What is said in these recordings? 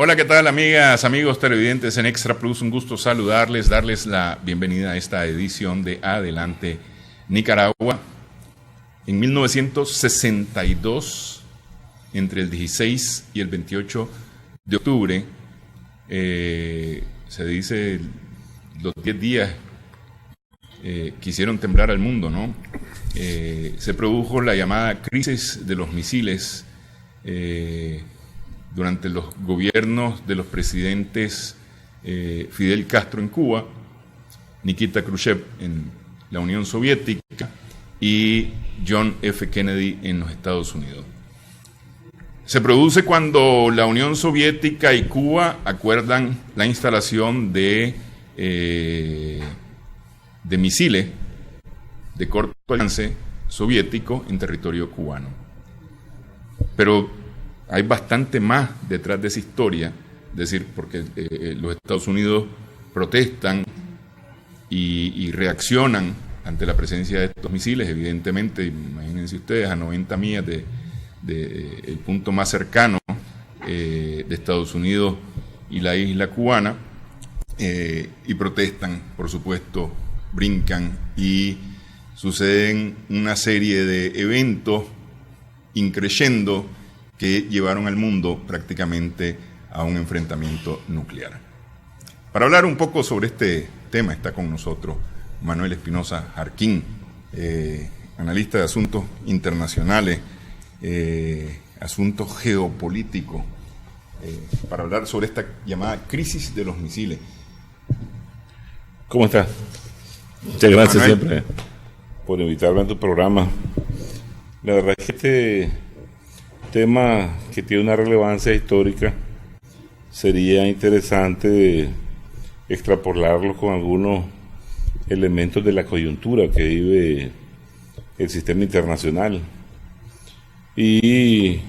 Hola, ¿qué tal, amigas, amigos televidentes en Extra Plus? Un gusto saludarles, darles la bienvenida a esta edición de Adelante Nicaragua. En 1962, entre el 16 y el 28 de octubre, se dice los 10 días que hicieron temblar al mundo, ¿no? Se produjo la llamada crisis de los misiles durante los gobiernos de los presidentes Fidel Castro en Cuba, Nikita Khrushchev en la Unión Soviética y John F. Kennedy en los Estados Unidos. Se produce cuando la Unión Soviética y Cuba acuerdan la instalación de misiles de corto alcance soviético en territorio cubano. Pero hay bastante más detrás de esa historia, es decir, porque los Estados Unidos protestan y reaccionan ante la presencia de estos misiles, evidentemente, imagínense ustedes, a 90 millas el punto más cercano de Estados Unidos y la isla cubana, y protestan, por supuesto, brincan y suceden una serie de eventos increyendo que llevaron al mundo prácticamente a un enfrentamiento nuclear. Para hablar un poco sobre este tema está con nosotros Manuel Espinosa Jarquín, analista de asuntos internacionales, asuntos geopolíticos, para hablar sobre esta llamada crisis de los misiles. ¿Cómo estás? Muchas gracias, Manuel, siempre por invitarme a tu programa. La verdad es que este tema, que tiene una relevancia histórica, sería interesante extrapolarlo con algunos elementos de la coyuntura que vive el sistema internacional. Y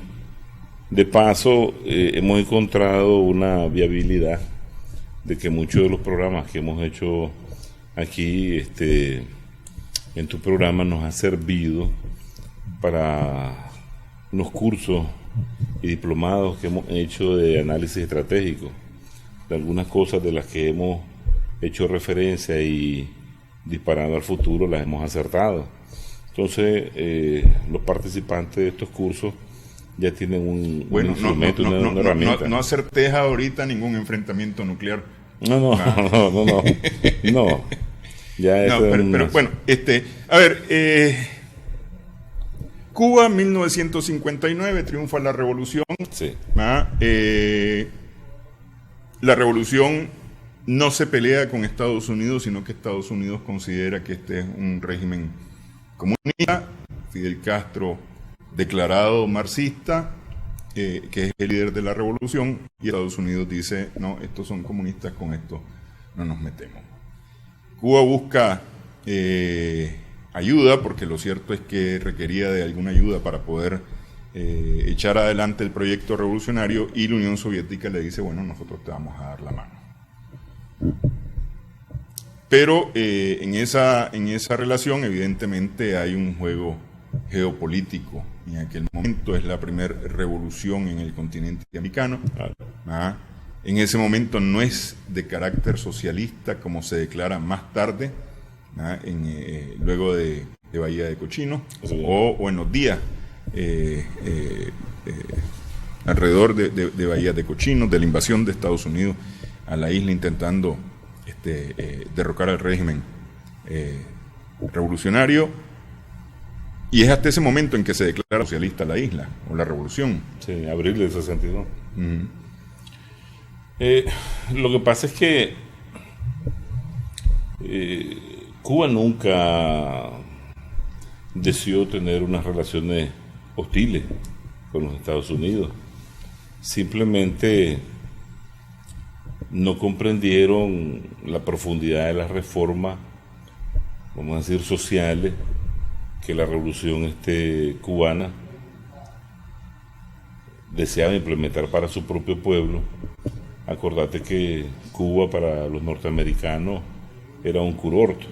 de paso hemos encontrado una viabilidad de que muchos de los programas que hemos hecho aquí en tu programa nos ha servido para unos cursos y diplomados que hemos hecho de análisis estratégico, de algunas cosas de las que hemos hecho referencia y disparando al futuro las hemos acertado. Entonces, los participantes de estos cursos ya tienen un instrumento, una herramienta. No acertés ahorita ningún enfrentamiento nuclear. No. Ya no, pero bueno, a ver, Cuba, 1959, triunfa la revolución. Sí. La revolución no se pelea con Estados Unidos, sino que Estados Unidos considera que este es un régimen comunista. Fidel Castro, declarado marxista, que es el líder de la revolución, y Estados Unidos dice, no, estos son comunistas, con esto no nos metemos. Cuba busca ayuda, porque lo cierto es que requería de alguna ayuda para poder echar adelante el proyecto revolucionario, y la Unión Soviética le dice, bueno, nosotros te vamos a dar la mano. Pero en esa relación evidentemente hay un juego geopolítico. En aquel momento es la primera revolución en el continente americano. En ese momento no es de carácter socialista, como se declara más tarde, luego de Bahía de Cochinos, o en los días alrededor de Bahía de Cochinos, de la invasión de Estados Unidos a la isla, intentando derrocar al régimen revolucionario. Y es hasta ese momento en que se declara socialista la isla, o la revolución. Sí, abril del 62. Lo que pasa es que Cuba nunca deseó tener unas relaciones hostiles con los Estados Unidos. Simplemente no comprendieron la profundidad de las reformas, vamos a decir, sociales, que la revolución cubana deseaba implementar para su propio pueblo. Acordate que Cuba para los norteamericanos era un curorto,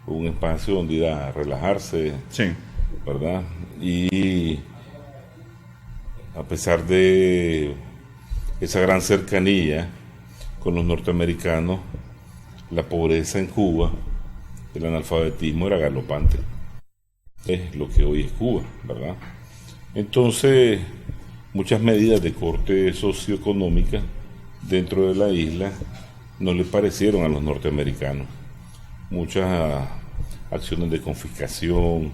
un espacio donde ir a relajarse, sí, ¿verdad? Y a pesar de esa gran cercanía con los norteamericanos, la pobreza en Cuba, el analfabetismo era galopante. Es lo que hoy es Cuba, ¿verdad? Entonces, muchas medidas de corte socioeconómica dentro de la isla no le parecieron a los norteamericanos. Muchas acciones de confiscación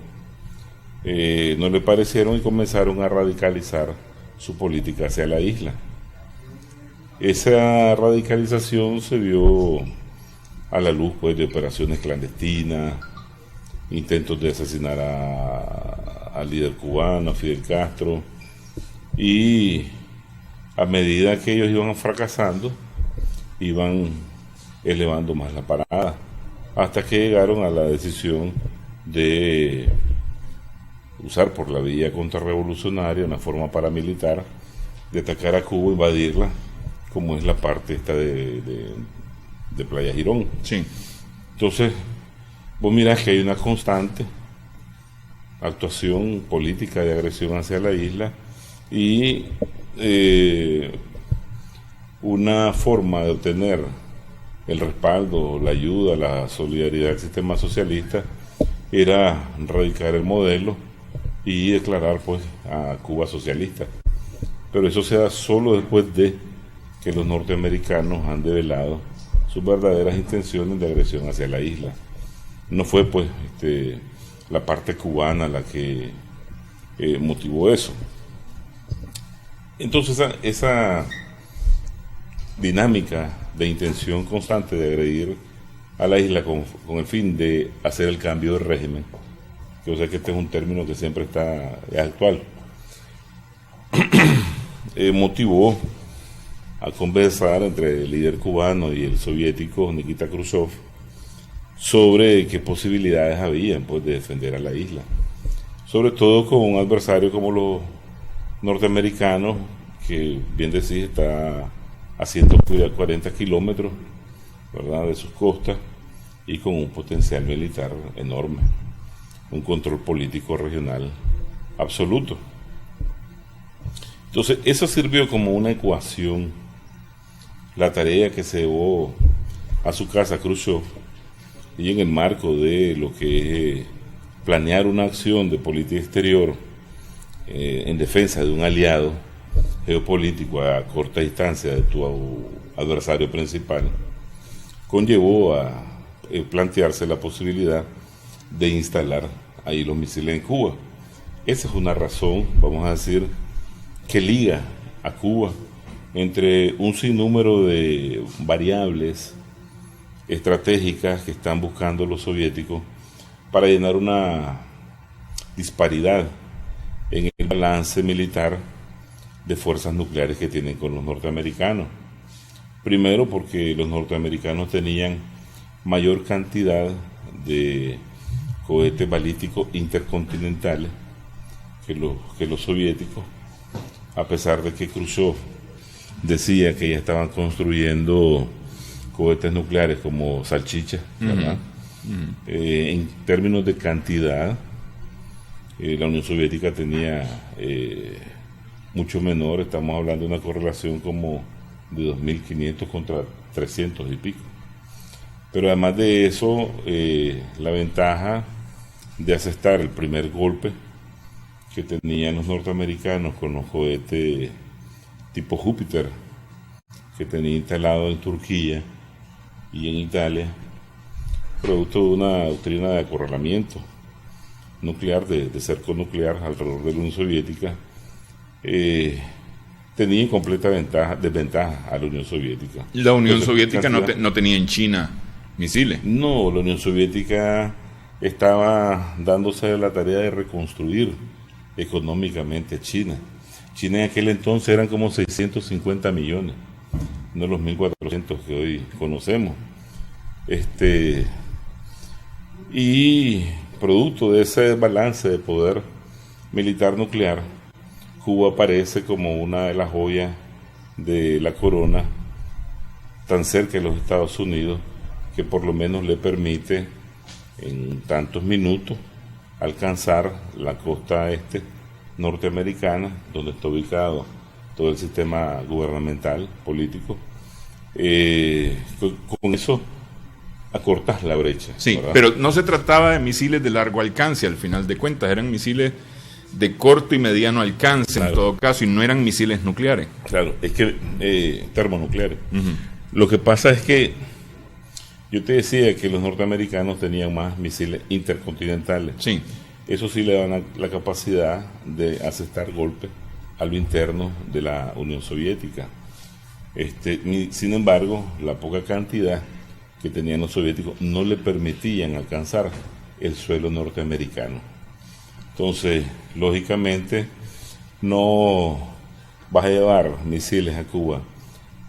no le parecieron y comenzaron a radicalizar su política hacia la isla. Esa radicalización se vio a la luz, pues, de operaciones clandestinas, intentos de asesinar al líder cubano, a Fidel Castro, y a medida que ellos iban fracasando, iban elevando más la parada, hasta que llegaron a la decisión de usar por la vía contrarrevolucionaria una forma paramilitar de atacar a Cuba, invadirla, como es la parte esta de Playa Girón. Sí. Entonces, vos mirás que hay una constante actuación política de agresión hacia la isla y una forma de obtener el respaldo, la ayuda, la solidaridad del sistema socialista era radicar el modelo y declarar, pues, a Cuba socialista. Pero eso se da solo después de que los norteamericanos han develado sus verdaderas intenciones de agresión hacia la isla. No fue, pues, la parte cubana la que motivó eso. Entonces esa dinámica de intención constante de agredir a la isla con el fin de hacer el cambio de régimen, que yo sé que este es un término que siempre es actual, motivó a conversar entre el líder cubano y el soviético Nikita Khrushchev sobre qué posibilidades habían, pues, de defender a la isla, sobre todo con un adversario como los norteamericanos, que bien decís está a 140 kilómetros, ¿verdad?, de sus costas, y con un potencial militar enorme, un control político regional absoluto. Entonces eso sirvió como una ecuación, la tarea que se llevó a su casa Khrushchev, y en el marco de lo que es planear una acción de política exterior en defensa de un aliado geopolítico a corta distancia de tu adversario principal, conllevó a plantearse la posibilidad de instalar ahí los misiles en Cuba. Esa es una razón, vamos a decir, que liga a Cuba entre un sinnúmero de variables estratégicas que están buscando los soviéticos para llenar una disparidad en el balance militar de fuerzas nucleares que tienen con los norteamericanos. Primero, porque los norteamericanos tenían mayor cantidad de cohetes balísticos intercontinentales que los soviéticos, a pesar de que Khrushchev decía que ya estaban construyendo cohetes nucleares como salchichas, ¿verdad? En términos de cantidad, la Unión Soviética tenía mucho menor. Estamos hablando de una correlación como de 2.500 contra 300 y pico. Pero además de eso, la ventaja de asestar el primer golpe que tenían los norteamericanos con los cohetes tipo Júpiter que tenía instalado en Turquía y en Italia, producto de una doctrina de acorralamiento nuclear, de cerco nuclear alrededor de la Unión Soviética, tenía completa desventaja a la Unión Soviética. La Unión Soviética no tenía en China misiles. No, la Unión Soviética estaba dándose la tarea de reconstruir económicamente a China. China en aquel entonces eran como 650 millones, no los 1.400 que hoy conocemos. Y producto de ese desbalance de poder militar nuclear, Cuba aparece como una de las joyas de la corona, tan cerca de los Estados Unidos, que por lo menos le permite en tantos minutos alcanzar la costa este norteamericana, donde está ubicado todo el sistema gubernamental, político. Con eso acortas la brecha. Sí, ¿verdad? pero no se trataba de misiles de largo alcance, al final de cuentas, eran misiles de corto y mediano alcance, claro, en todo caso, y no eran misiles nucleares. Claro, es que termonucleares. Uh-huh. Lo que pasa es que yo te decía que los norteamericanos tenían más misiles intercontinentales. Sí. Eso sí le dan la capacidad de asestar golpes a lo interno de la Unión Soviética. Sin embargo, la poca cantidad que tenían los soviéticos no le permitían alcanzar el suelo norteamericano. Entonces, lógicamente, no vas a llevar misiles a Cuba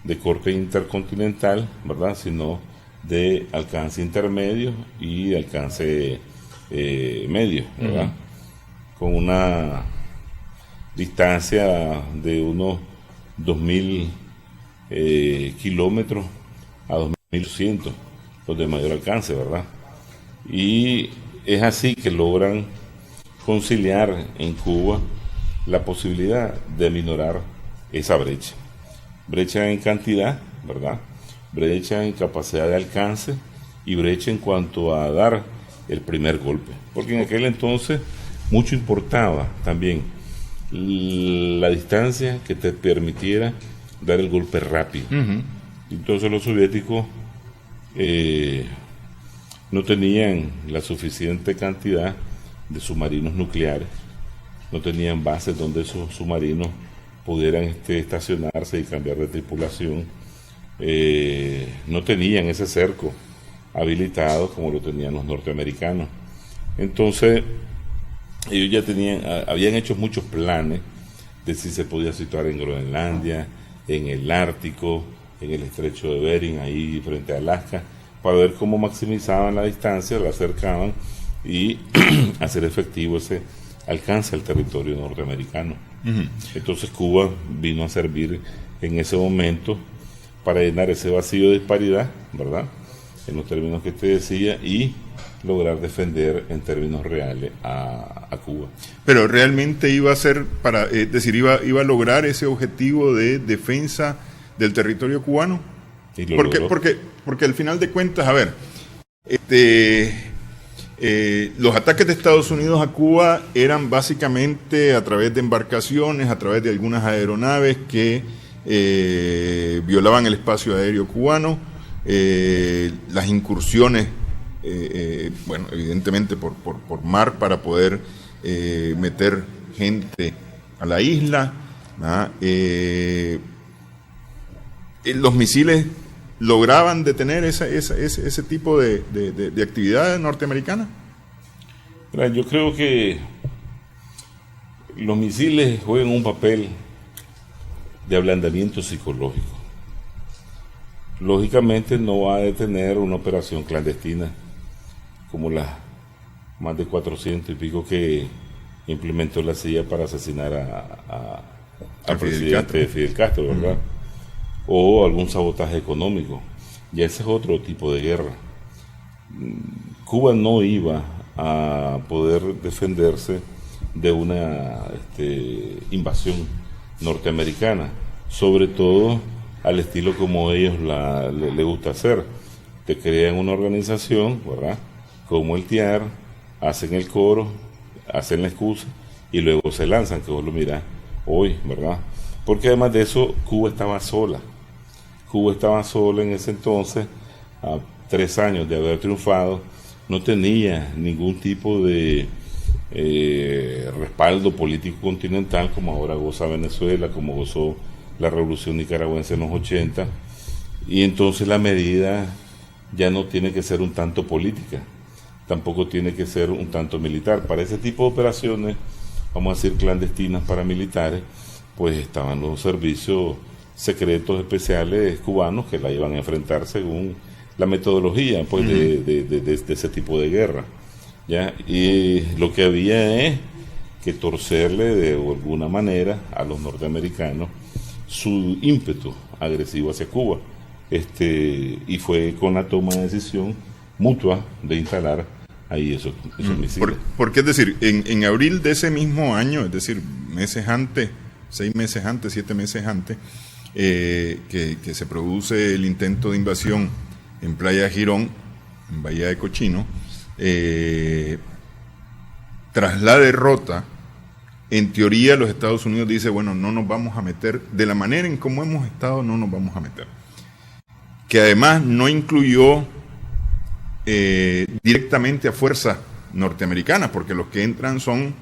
de corte intercontinental, ¿verdad?, sino de alcance intermedio y de alcance medio, ¿verdad? Uh-huh. Con una distancia de unos 2.000 kilómetros a 2.200, los de mayor alcance, ¿verdad? Y es así que logran conciliar en Cuba la posibilidad de aminorar esa brecha. Brecha en cantidad, ¿verdad? Brecha en capacidad de alcance y brecha en cuanto a dar el primer golpe. Porque en aquel entonces mucho importaba también la distancia que te permitiera dar el golpe rápido. Uh-huh. Entonces los soviéticos no tenían la suficiente cantidad de submarinos nucleares, no tenían bases donde esos submarinos pudieran estacionarse y cambiar de tripulación, no tenían ese cerco habilitado como lo tenían los norteamericanos. Entonces ellos ya habían hecho muchos planes de si se podía situar en Groenlandia, en el Ártico, en el estrecho de Bering, ahí frente a Alaska, para ver cómo maximizaban la distancia, la acercaban y hacer efectivo ese alcance al territorio norteamericano. Uh-huh. Entonces Cuba vino a servir en ese momento para llenar ese vacío de disparidad, ¿verdad?, en los términos que te decía, y lograr defender en términos reales a Cuba. Pero realmente iba a ser iba a lograr ese objetivo de defensa del territorio cubano. ¿Y lo logró? Porque al final de cuentas, a ver, los ataques de Estados Unidos a Cuba eran básicamente a través de embarcaciones, a través de algunas aeronaves que violaban el espacio aéreo cubano, las incursiones, bueno, evidentemente por mar para poder meter gente a la isla, ¿no? Los misiles lograban detener ese tipo de actividad norteamericana. Yo creo que los misiles juegan un papel de ablandamiento psicológico. Lógicamente no va a detener una operación clandestina como las más de 400 y pico que implementó la CIA para asesinar al presidente Fidel Castro, ¿verdad? O algún sabotaje económico. Ya ese es otro tipo de guerra. Cuba no iba a poder defenderse de una invasión norteamericana, sobre todo al estilo como a ellos le gusta hacer. Te crean una organización, ¿verdad?, como el TIAR, hacen el coro, hacen la excusa y luego se lanzan, que vos lo mirás hoy, ¿verdad? Porque además de eso, Cuba estaba sola. Cuba estaba sola en ese entonces, a 3 años de haber triunfado, no tenía ningún tipo de respaldo político continental como ahora goza Venezuela, como gozó la revolución nicaragüense en los 80, y entonces la medida ya no tiene que ser un tanto política, tampoco tiene que ser un tanto militar. Para ese tipo de operaciones, vamos a decir clandestinas paramilitares, pues estaban los servicios secretos especiales cubanos que la iban a enfrentar según la metodología, pues, de ese tipo de guerra, ¿ya? Y lo que había es que torcerle de alguna manera a los norteamericanos su ímpetu agresivo hacia Cuba, y fue con la toma de decisión mutua de instalar ahí esos misiles. Porque es decir, en abril de ese mismo año, es decir, meses antes, 6 meses antes, 7 meses antes, que se produce el intento de invasión en Playa Girón, en Bahía de Cochino. Tras la derrota, en teoría los Estados Unidos dicen, bueno, no nos vamos a meter, de la manera en cómo hemos estado, no nos vamos a meter. Que además no incluyó directamente a fuerzas norteamericanas, porque los que entran son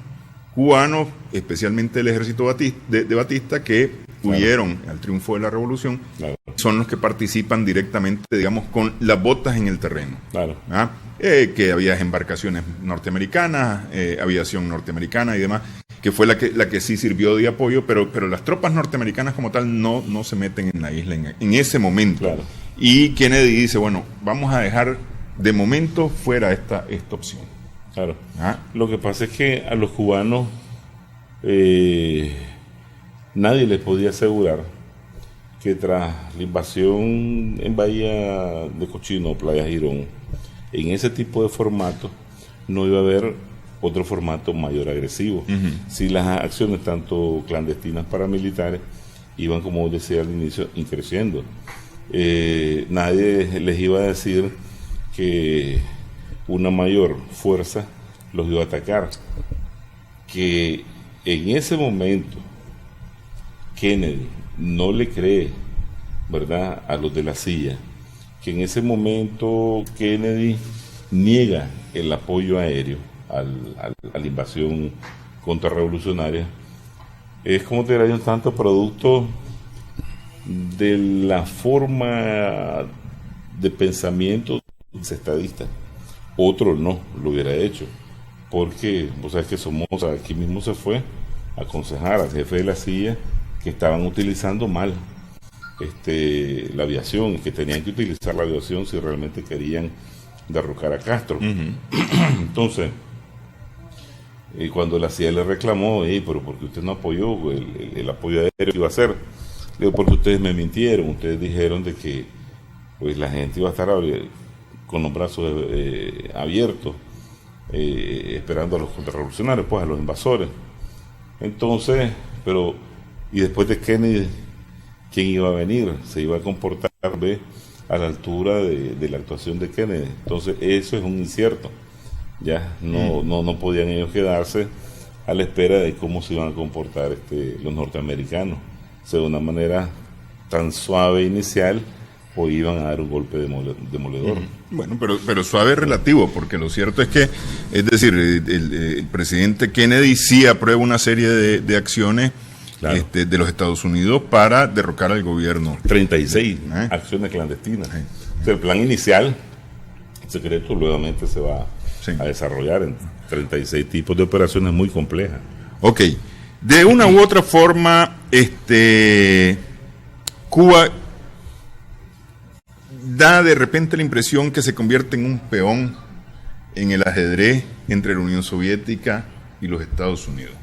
cubanos, especialmente el ejército de Batista, que huyeron al triunfo de la revolución, son los que participan directamente, digamos, con las botas en el terreno. ¿Ah? Que había embarcaciones norteamericanas, aviación norteamericana y demás, que fue la que sí sirvió de apoyo, pero las tropas norteamericanas como tal no se meten en la isla en ese momento. Y Kennedy dice, bueno, vamos a dejar de momento fuera esta opción. Lo que pasa es que a los cubanos nadie les podía asegurar que tras la invasión en Bahía de Cochino, Playa Girón, en ese tipo de formato no iba a haber otro formato mayor agresivo. Si las acciones tanto clandestinas paramilitares iban, como decía al inicio, creciendo. Nadie les iba a decir que una mayor fuerza los iba a atacar. Que en ese momento Kennedy no le cree, ¿verdad?, a los de la CIA, que en ese momento Kennedy niega el apoyo aéreo a la invasión contrarrevolucionaria, es, como te diría, un tanto producto de la forma de pensamiento estadista. Otro no lo hubiera hecho, porque vos sabés que Somoza aquí mismo se fue a aconsejar al jefe de la CIA que estaban utilizando mal la aviación, y que tenían que utilizar la aviación si realmente querían derrocar a Castro. Entonces, cuando la CIA le reclamó, pero ¿por qué usted no apoyó el apoyo aéreo que iba a hacer? Le digo, porque ustedes me mintieron, ustedes dijeron de que pues la gente iba a estar con los brazos abiertos, esperando a los contrarrevolucionarios, pues a los invasores. Entonces, y después de Kennedy, ¿quién iba a venir? Se iba a comportar a la altura de la actuación de Kennedy. Entonces eso es un incierto. Ya no podían ellos quedarse a la espera de cómo se iban a comportar los norteamericanos. O sea, de una manera tan suave inicial, o iban a dar un golpe demoledor. Bueno, pero suave es relativo, porque lo cierto es que, es decir, el presidente Kennedy sí aprueba una serie de acciones de los Estados Unidos para derrocar al gobierno. 36 acciones clandestinas. O sea, el plan inicial, secreto, nuevamente se va a desarrollar en 36 tipos de operaciones muy complejas. Ok. De una u otra forma, Cuba da de repente la impresión que se convierte en un peón en el ajedrez entre la Unión Soviética y los Estados Unidos.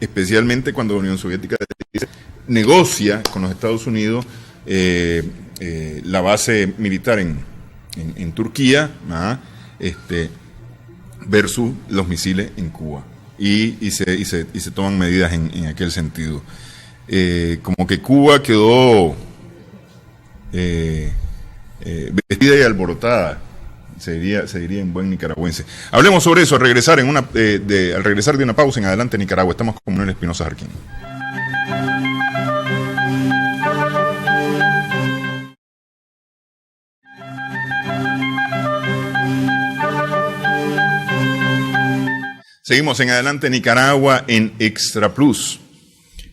Especialmente cuando la Unión Soviética negocia con los Estados Unidos la base militar en Turquía, versus los misiles en Cuba. Y se toman medidas en aquel sentido. Como que Cuba quedó vestida y alborotada, se diría en buen nicaragüense. Hablemos sobre eso al regresar al regresar de una pausa en Adelante Nicaragua. Estamos con Manuel Espinosa Jarquín. Seguimos en Adelante Nicaragua en Extra Plus.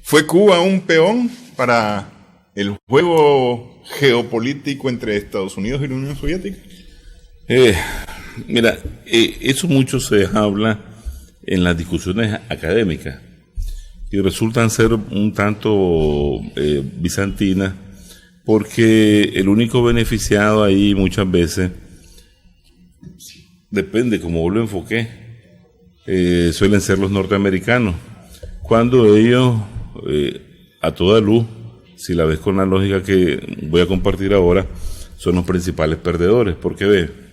¿Fue Cuba un peón para el juego geopolítico entre Estados Unidos y la Unión Soviética? Mira, eso mucho se habla en las discusiones académicas y resultan ser un tanto bizantinas, porque el único beneficiado ahí muchas veces, depende cómo vos lo enfoqué, suelen ser los norteamericanos, cuando ellos a toda luz, si la ves con la lógica que voy a compartir ahora, son los principales perdedores, porque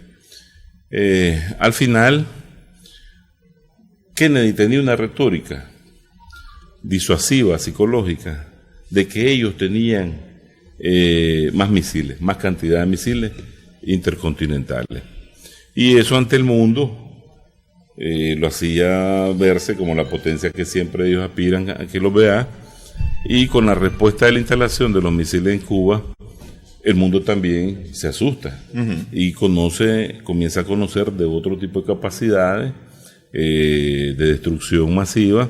al final Kennedy tenía una retórica disuasiva, psicológica, de que ellos tenían más misiles, más cantidad de misiles intercontinentales. Y eso ante el mundo lo hacía verse como la potencia que siempre ellos aspiran a que lo vea, y con la respuesta de la instalación de los misiles en Cuba, el mundo también se asusta y comienza a conocer de otro tipo de capacidades de destrucción masiva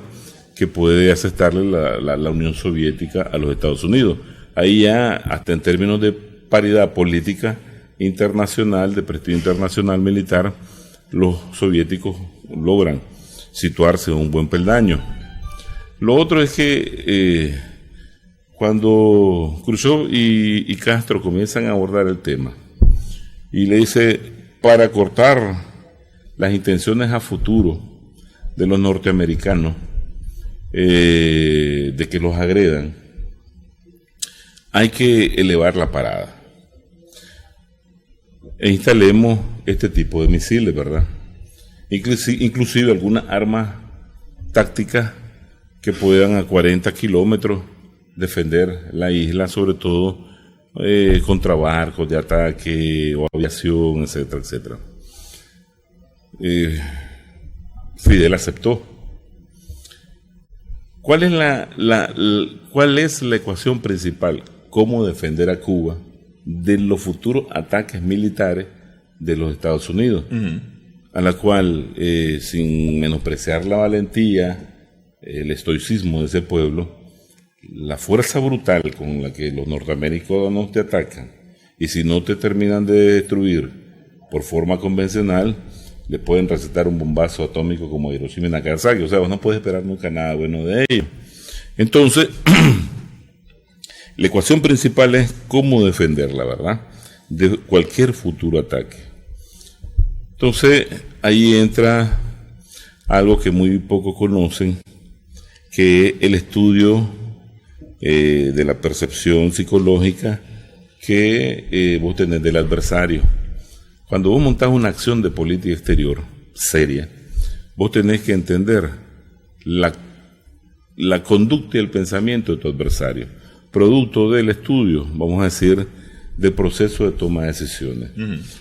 que puede aceptarle la Unión Soviética a los Estados Unidos. Ahí ya, hasta en términos de paridad política internacional, de prestigio internacional militar, los soviéticos logran situarse en un buen peldaño. Lo otro es que cuando Khrushchev y Castro comienzan a abordar el tema y le dice, para cortar las intenciones a futuro de los norteamericanos de que los agredan, hay que elevar la parada e instalemos este tipo de misiles, ¿verdad? Inclusive algunas armas tácticas que puedan a 40 kilómetros defender la isla, sobre todo contra barcos de ataque o aviación, etcétera, etcétera. Fidel aceptó. ¿Cuál es la ecuación principal? ¿Cómo defender a Cuba de los futuros ataques militares de los Estados Unidos? A la cual, sin menospreciar la valentía, el estoicismo de ese pueblo, la fuerza brutal con la que los norteamericanos te atacan, y si no te terminan de destruir por forma convencional, le pueden recetar un bombazo atómico como Hiroshima y Nagasaki. O sea, vos no puedes esperar nunca nada bueno de ellos. Entonces, la ecuación principal es cómo defenderla, ¿verdad?, de cualquier futuro ataque. Entonces, ahí entra algo que muy poco conocen, que es el estudio de la percepción psicológica que vos tenés del adversario. Cuando vos montás una acción de política exterior seria, vos tenés que entender la conducta y el pensamiento de tu adversario, producto del estudio, vamos a decir, del proceso de toma de decisiones.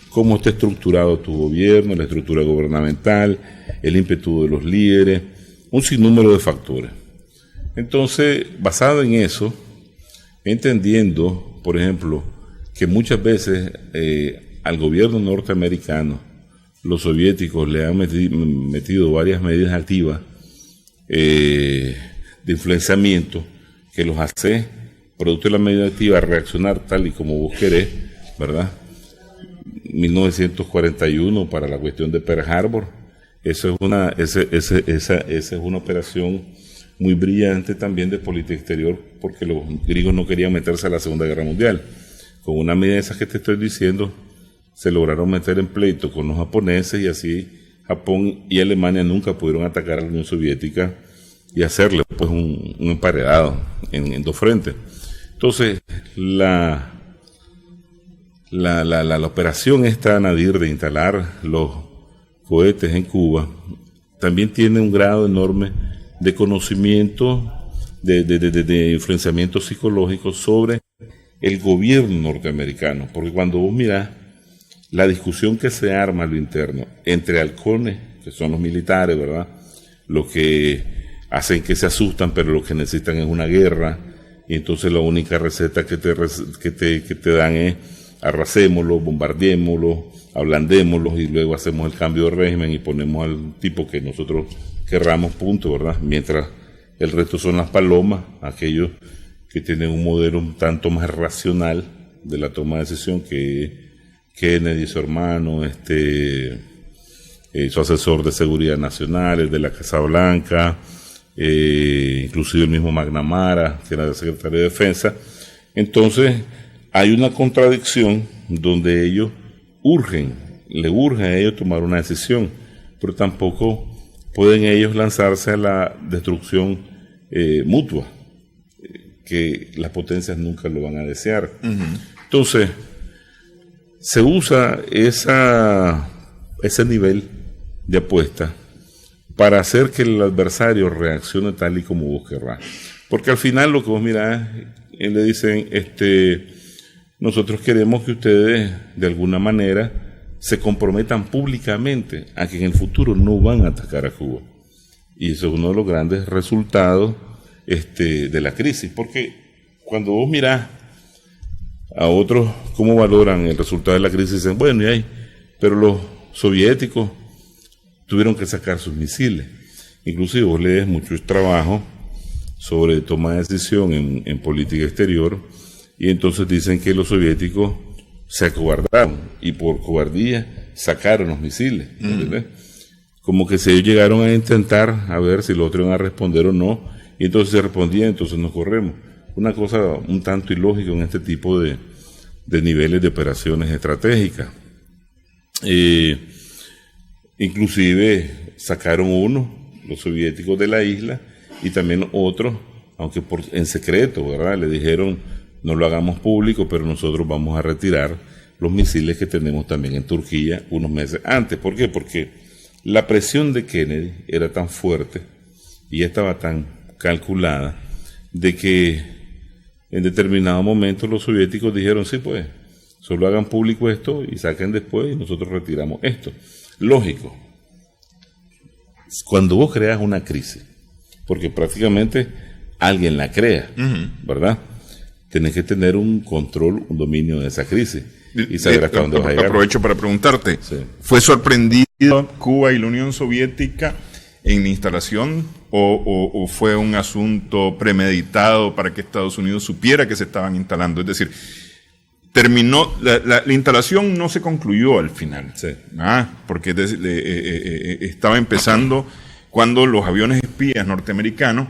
Cómo está estructurado tu gobierno, la estructura gubernamental, el ímpetu de los líderes, un sinnúmero de factores. Entonces, basado en eso, entendiendo, por ejemplo, que muchas veces al gobierno norteamericano, los soviéticos le han metido varias medidas activas de influenciamiento que los hace, producto de la medida activa, reaccionar tal y como vos querés, ¿verdad? 1941 para la cuestión de Pearl Harbor, esa es una operación muy brillante también de política exterior, porque los griegos no querían meterse a la Segunda Guerra Mundial. Con una medida de esas que te estoy diciendo, se lograron meter en pleito con los japoneses, y así Japón y Alemania nunca pudieron atacar a la Unión Soviética y hacerle pues un emparedado en dos frentes. Entonces, la operación esta, Nadir, de instalar los cohetes en Cuba, también tiene un grado enorme de conocimiento, de influenciamiento psicológico sobre el gobierno norteamericano, porque cuando vos mirás la discusión que se arma a lo interno entre halcones, que son los militares, ¿verdad?, los que hacen que se asustan, pero lo que necesitan es una guerra, y entonces la única receta que te dan es arrasémoslo, bombardeémoslo, ablandémoslo, y luego hacemos el cambio de régimen y ponemos al tipo que nosotros querramos, punto, ¿verdad? Mientras el resto son las palomas, aquellos que tienen un modelo un tanto más racional de la toma de decisión, que Kennedy, su hermano, su asesor de seguridad nacional, el de la Casa Blanca, inclusive el mismo McNamara, que era el secretario de Defensa. Entonces, hay una contradicción donde ellos le urgen a ellos tomar una decisión, pero tampoco pueden ellos lanzarse a la destrucción mutua, que las potencias nunca lo van a desear. Entonces, se usa ese nivel de apuesta para hacer que el adversario reaccione tal y como vos querrás. Porque al final lo que vos mirás, le dicen, nosotros queremos que ustedes de alguna manera se comprometan públicamente a que en el futuro no van a atacar a Cuba. Y eso es uno de los grandes resultados de la crisis. Porque cuando vos mirás a otros cómo valoran el resultado de la crisis, dicen, bueno, pero los soviéticos tuvieron que sacar sus misiles. Inclusive vos lees muchos trabajos sobre toma de decisión en política exterior, y entonces dicen que los soviéticos se acobardaron y por cobardía sacaron los misiles. Como que si ellos llegaron a intentar a ver si los otros iban a responder o no, y entonces se respondía, entonces nos corremos. Una cosa un tanto ilógica en este tipo de niveles de operaciones estratégicas. Inclusive sacaron uno, los soviéticos, de la isla, y también otros, aunque en secreto, ¿verdad? Le dijeron, no lo hagamos público, pero nosotros vamos a retirar los misiles que tenemos también en Turquía unos meses antes. ¿Por qué? Porque la presión de Kennedy era tan fuerte y estaba tan calculada de que en determinado momento los soviéticos dijeron, sí, pues, solo hagan público esto y saquen después y nosotros retiramos esto. Lógico. Cuando vos creas una crisis, porque prácticamente alguien la crea, ¿verdad? Tenés que tener un control, un dominio de esa crisis y saber hasta dónde vas a llegar. Aprovecho para preguntarte, sí. ¿Fue sorprendido Cuba y la Unión Soviética en la instalación o fue un asunto premeditado para que Estados Unidos supiera que se estaban instalando? Es decir, terminó, la instalación no se concluyó al final, sí. Porque estaba empezando cuando los aviones espías norteamericanos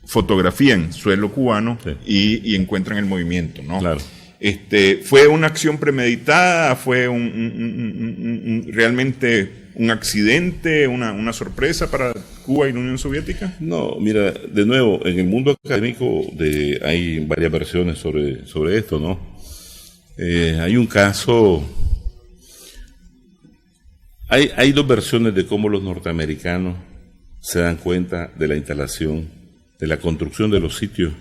fotografían suelo cubano, sí, y encuentran el movimiento, ¿no? Claro. ¿Fue una acción premeditada? ¿Fue realmente un accidente, una sorpresa para Cuba y la Unión Soviética? No, mira, de nuevo, en el mundo académico hay varias versiones sobre esto, ¿no? Hay un caso, hay dos versiones de cómo los norteamericanos se dan cuenta de la instalación, de la construcción de los sitios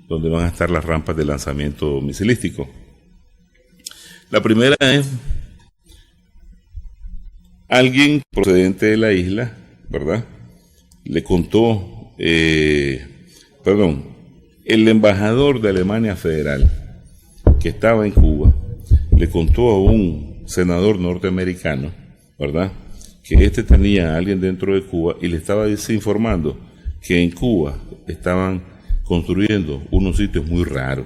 donde van a estar las rampas de lanzamiento misilístico. La primera es alguien procedente de la isla, ¿verdad? Le contó, el embajador de Alemania Federal que estaba en Cuba, le contó a un senador norteamericano, ¿verdad?, que tenía a alguien dentro de Cuba y le estaba desinformando que en Cuba estaban construyendo unos sitios muy raros,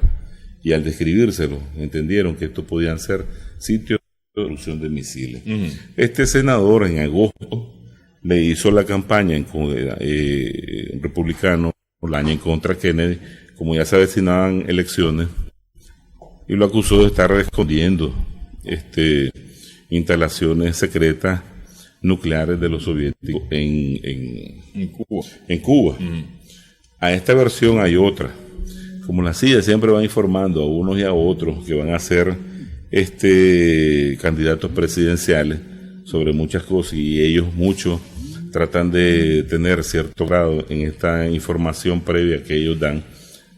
y al describírselo entendieron que estos podían ser sitios de producción de misiles. Este senador en agosto le hizo la campaña republicano en contra Kennedy, como ya se avecinaban elecciones, y lo acusó de estar escondiendo instalaciones secretas nucleares de los soviéticos en Cuba. A esta versión hay otra. Como la CIA siempre va informando a unos y a otros que van a ser candidatos presidenciales sobre muchas cosas, y ellos muchos tratan de tener cierto grado en esta información previa que ellos dan,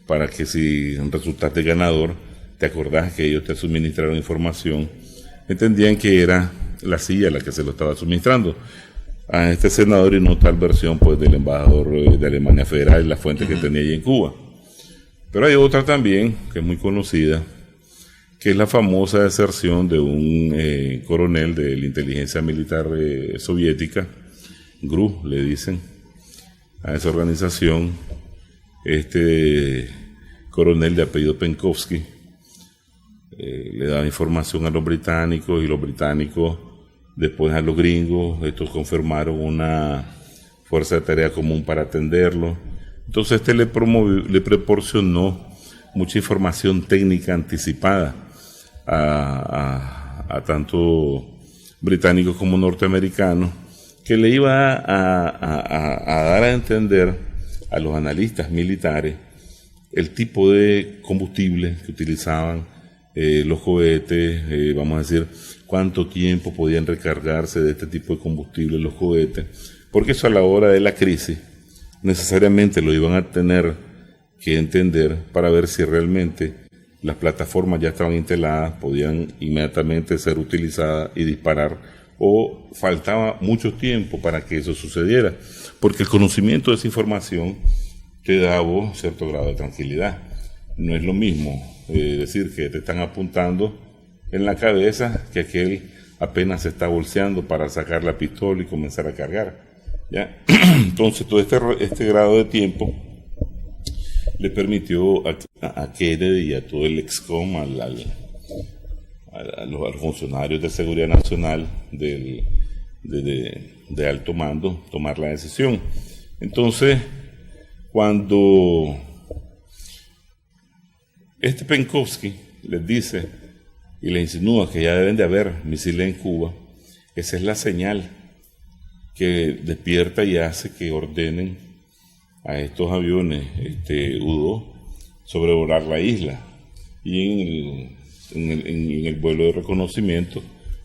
para que si resultaste ganador, te acordás que ellos te suministraron información. Entendían que era la CIA la que se lo estaba suministrando a este senador, y no tal versión pues del embajador de Alemania Federal y la fuente que tenía allí en Cuba. Pero hay otra también que es muy conocida, que es la famosa deserción de un coronel de la inteligencia militar soviética, GRU le dicen a esa organización. Este coronel de apellido Penkovsky le daba información a los británicos, y los británicos después a los gringos. Estos confirmaron una fuerza de tarea común para atenderlo. Entonces le proporcionó mucha información técnica anticipada a tanto británicos como norteamericanos, que le iba a dar a entender a los analistas militares el tipo de combustible que utilizaban los cohetes, vamos a decir, cuánto tiempo podían recargarse de este tipo de combustible los cohetes, porque eso a la hora de la crisis necesariamente lo iban a tener que entender para ver si realmente las plataformas ya estaban instaladas, podían inmediatamente ser utilizadas y disparar, o faltaba mucho tiempo para que eso sucediera, porque el conocimiento de esa información te da a vos cierto grado de tranquilidad. No es lo mismo decir que te están apuntando en la cabeza que aquel apenas se está bolseando para sacar la pistola y comenzar a cargar, ¿ya? Entonces todo este grado de tiempo le permitió a Kennedy y a todo el ExCom, a los funcionarios de seguridad nacional de alto mando, tomar la decisión. Entonces, cuando Penkovsky les dice y les insinúa que ya deben de haber misiles en Cuba, esa es la señal que despierta y hace que ordenen a estos aviones U-2 sobrevolar la isla, y en el vuelo de reconocimiento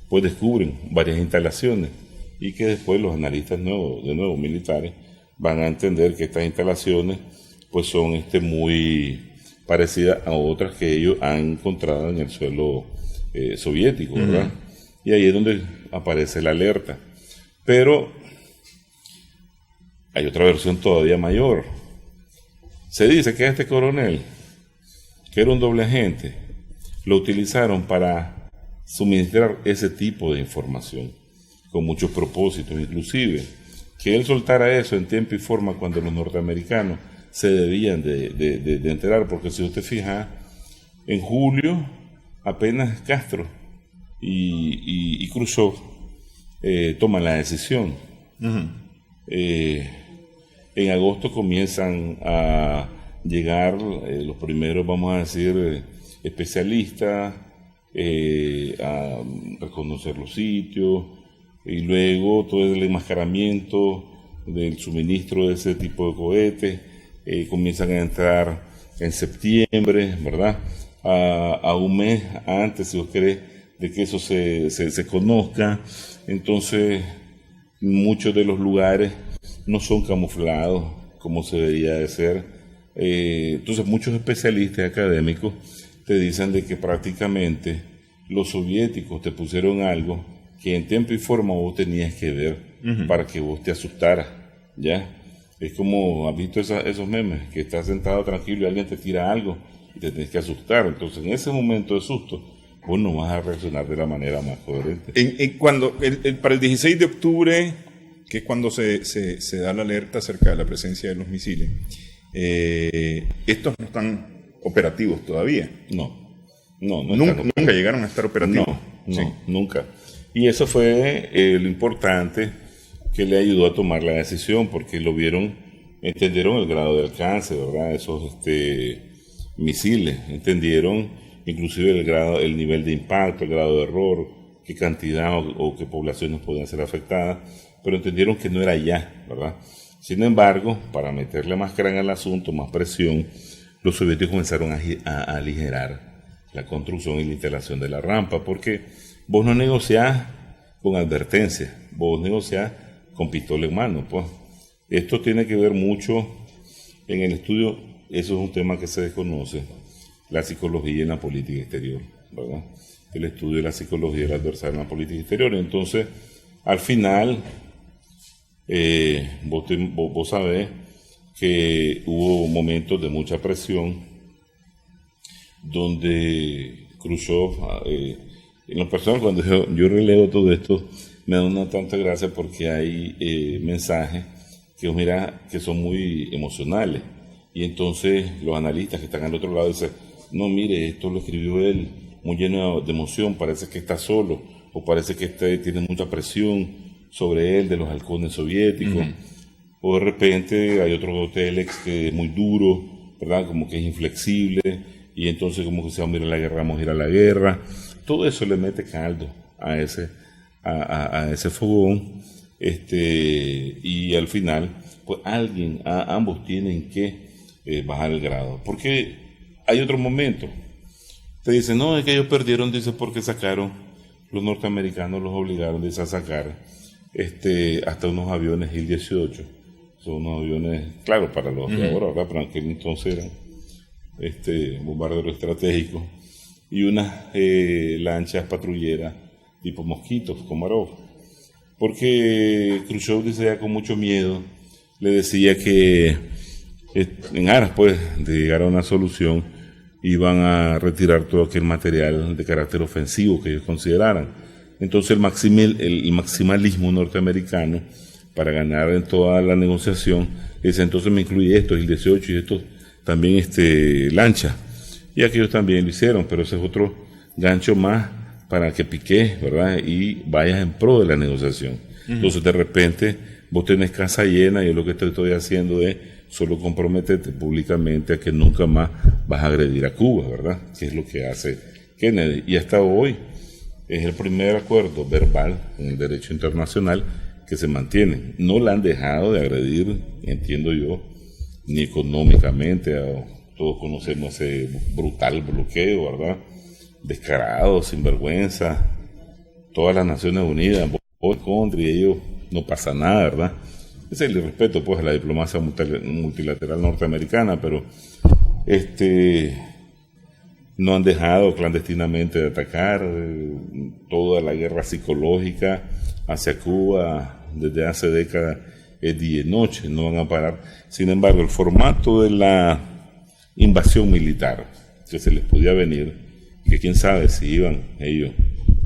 pues descubren varias instalaciones, y que después los analistas militares van a entender que estas instalaciones pues son muy parecidas a otras que ellos han encontrado en el suelo soviético, ¿verdad? Y ahí es donde aparece la alerta. Pero hay otra versión todavía mayor. Se dice que este coronel, que era un doble agente, lo utilizaron para suministrar ese tipo de información, con muchos propósitos, inclusive que él soltara eso en tiempo y forma cuando los norteamericanos se debían de enterar, porque si usted fija, en julio apenas Castro y Khrushchev toman la decisión. En agosto comienzan a llegar los primeros, vamos a decir, especialistas a reconocer los sitios, y luego todo el enmascaramiento del suministro de ese tipo de cohetes. Comienzan a entrar en septiembre, ¿verdad? A un mes antes, si vos querés, de que eso se conozca. Entonces, muchos de los lugares no son camuflados como se debería de ser. Entonces, muchos especialistas académicos te dicen de que prácticamente los soviéticos te pusieron algo que en tiempo y forma vos tenías que ver para que vos te asustaras, ¿ya? Es como, ¿has visto esos memes? Que estás sentado tranquilo y alguien te tira algo y te tienes que asustar. Entonces, en ese momento de susto, vos no vas a reaccionar de la manera más coherente. Para el 16 de octubre, que es cuando se da la alerta acerca de la presencia de los misiles, estos no están operativos todavía. Nunca llegaron a estar operativos. No, nunca. Y eso fue lo importante que le ayudó a tomar la decisión, porque lo vieron, entendieron el grado de alcance, ¿verdad? Esos misiles, entendieron inclusive el nivel de impacto, el grado de error, qué cantidad o qué poblaciones podían ser afectadas, pero entendieron que no era ya, ¿verdad? Sin embargo, para meterle más carga al asunto, más presión, los soviéticos comenzaron a aligerar la construcción y la instalación de la rampa, porque vos no negociás con advertencia, vos negociás con pistola en mano, pues. Esto tiene que ver mucho en el estudio, eso es un tema que se desconoce, la psicología en la política exterior, ¿verdad? El estudio de la psicología del adversario en la política exterior. Entonces, al final, vos sabés que hubo momentos de mucha presión donde Khrushchev, en lo personal, cuando yo releo todo esto, me da una tanta gracia porque hay mensajes que mira que son muy emocionales, y entonces los analistas que están al otro lado dicen, no, mire, esto lo escribió él muy lleno de emoción, parece que está solo, o parece que tiene mucha presión sobre él de los halcones soviéticos, o de repente hay otro telex que es muy duro, ¿verdad? Como que es inflexible, y entonces como que se vamos a ir a la guerra, vamos a ir a la guerra. Todo eso le mete caldo a ese fogón, y al final, pues ambos tienen que bajar el grado, porque hay otro momento. Te dicen, no, es que ellos perdieron, dice, porque sacaron, los norteamericanos los obligaron, dice, a sacar hasta unos aviones Il-18. Son unos aviones, claro, para los de ahora, ¿verdad? Pero en aquel entonces eran bombarderos estratégicos, y unas lanchas patrulleras tipo Mosquitos, Komarov. Porque Khrushchev decía con mucho miedo, le decía que en aras pues de llegar a una solución iban a retirar todo aquel material de carácter ofensivo que ellos consideraran. Entonces el maximalismo norteamericano, para ganar en toda la negociación, dice: entonces me incluye esto, el 18 y esto también lancha. Y aquellos también lo hicieron, pero ese es otro gancho más para que piques, ¿verdad? Y vayas en pro de la negociación. Entonces de repente vos tenés casa llena, y lo que estoy haciendo es solo comprometerte públicamente a que nunca más vas a agredir a Cuba, ¿verdad? Que es lo que hace Kennedy. Y hasta hoy es el primer acuerdo verbal en el derecho internacional que se mantiene. No la han dejado de agredir, entiendo yo, ni económicamente. Todos conocemos ese brutal bloqueo, ¿verdad? Descarado, sinvergüenza. Todas las Naciones Unidas contra, y ellos no pasa nada, ¿verdad? Ese es el respeto pues a la diplomacia multilateral norteamericana, pero no han dejado clandestinamente de atacar. Toda la guerra psicológica hacia Cuba desde hace décadas es día y noche, no van a parar. Sin embargo, el formato de la invasión militar que se les podía venir, que quién sabe si iban ellos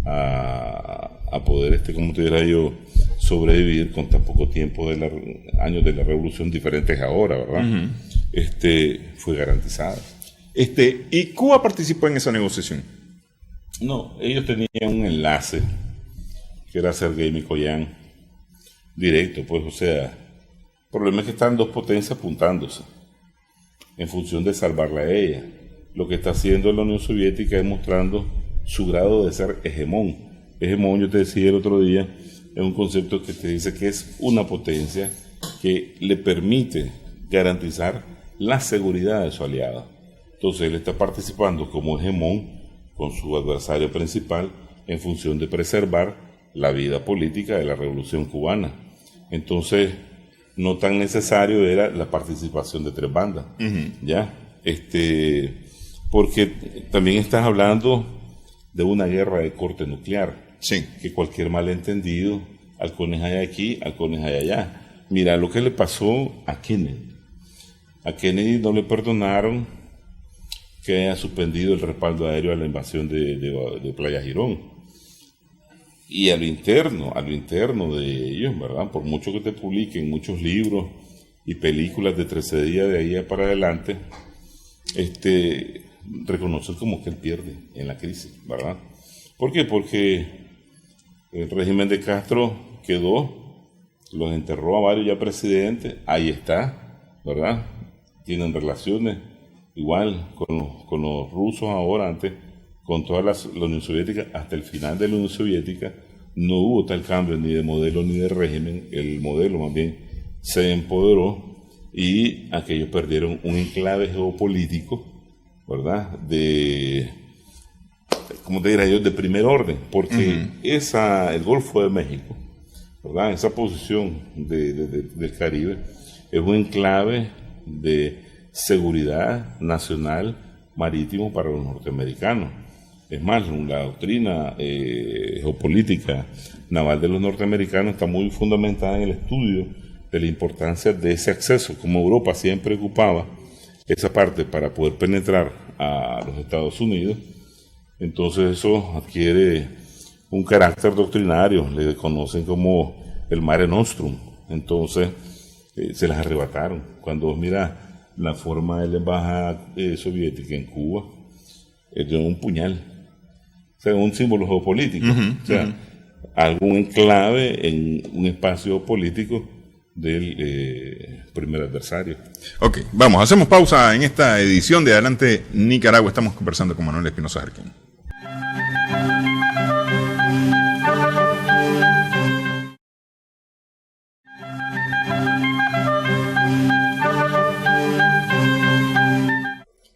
a poder, como te diría yo, sobrevivir con tan poco tiempo de años de la revolución diferentes ahora, ¿verdad? Fue garantizado. ¿Y Cuba participó en esa negociación? No, ellos tenían un enlace que era Sergei Mikoyan, directo, pues, o sea, el problema es que están dos potencias apuntándose en función de salvarla a ella. Lo que está haciendo la Unión Soviética es mostrando su grado de ser hegemón. Hegemón, yo te decía el otro día, es un concepto que te dice que es una potencia que le permite garantizar la seguridad de su aliado. Entonces él está participando como hegemón con su adversario principal en función de preservar la vida política de la Revolución Cubana. Entonces, no tan necesario era la participación de tres bandas, ¿ya? Porque también estás hablando de una guerra de corte nuclear. Sí. Que cualquier malentendido, halcones hay aquí, halcones hay allá. Mira lo que le pasó a Kennedy. A Kennedy no le perdonaron que haya suspendido el respaldo aéreo a la invasión de Playa Girón. Y a lo interno de ellos, ¿verdad? Por mucho que te publiquen muchos libros y películas de 13 días de ahí para adelante, reconocen como que él pierde en la crisis, ¿verdad? ¿Por qué? Porque el régimen de Castro quedó, los enterró a varios ya presidentes, ahí está, ¿verdad? Tienen relaciones igual con los rusos ahora, antes con toda la Unión Soviética. Hasta el final de la Unión Soviética no hubo tal cambio ni de modelo ni de régimen. El modelo más bien se empoderó y aquellos perdieron un enclave geopolítico, ¿verdad? Como te diría yo, de primer orden, porque el Golfo de México, ¿verdad? Esa posición del Caribe es un enclave de seguridad nacional marítimo para los norteamericanos. Es más, la doctrina geopolítica naval de los norteamericanos está muy fundamentada en el estudio de la importancia de ese acceso. Como Europa siempre ocupaba esa parte para poder penetrar a los Estados Unidos, entonces eso adquiere un carácter doctrinario, le conocen como el Mare Nostrum. Entonces se las arrebataron. Cuando vos mirás la forma de la embajada soviética en Cuba, es de un puñal, o sea, un símbolo geopolítico, o sea, algún enclave en un espacio político del primer adversario. Ok, vamos, hacemos pausa en esta edición de Adelante Nicaragua. Estamos conversando con Manuel Espinosa Jarquín.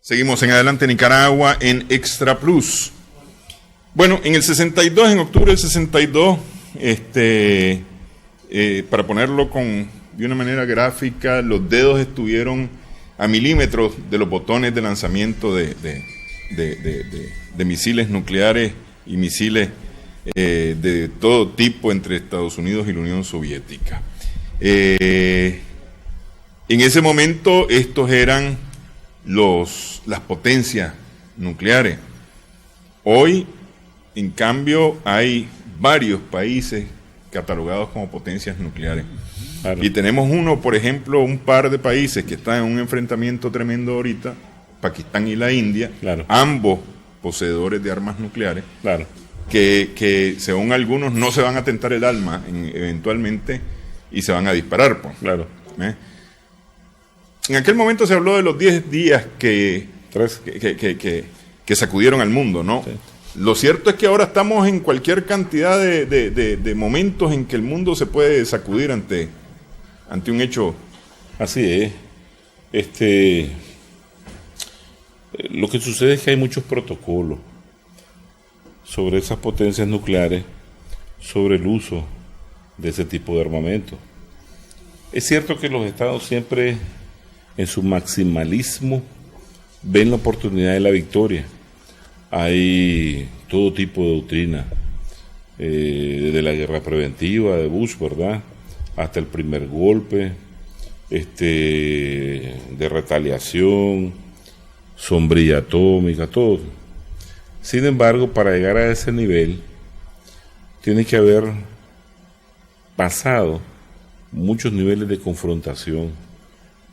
Seguimos en Adelante Nicaragua en Extra Plus. Bueno, en el 62, en octubre del 62, para ponerlo de una manera gráfica, los dedos estuvieron a milímetros de los botones de lanzamiento de misiles nucleares y misiles de todo tipo entre Estados Unidos y la Unión Soviética. En ese momento estos eran las potencias nucleares. Hoy, en cambio, hay varios países catalogados como potencias nucleares. Claro. Y tenemos por ejemplo, un par de países que están en un enfrentamiento tremendo ahorita, Pakistán y la India, claro, ambos poseedores de armas nucleares, claro, que según algunos no se van a tentar el alma eventualmente y se van a disparar. Pues. Claro. En aquel momento se habló de los 10 días que sacudieron al mundo, ¿no? Sí. Lo cierto es que ahora estamos en cualquier cantidad de momentos en que el mundo se puede sacudir ante un hecho. Así es. Lo que sucede es que hay muchos protocolos sobre esas potencias nucleares, sobre el uso de ese tipo de armamento. Es cierto que los estados siempre, en su maximalismo, ven la oportunidad de la victoria. Hay todo tipo de doctrina, desde la guerra preventiva de Bush, ¿verdad?, hasta el primer golpe, de retaliación, sombría atómica, todo. Sin embargo, para llegar a ese nivel, tiene que haber pasado muchos niveles de confrontación,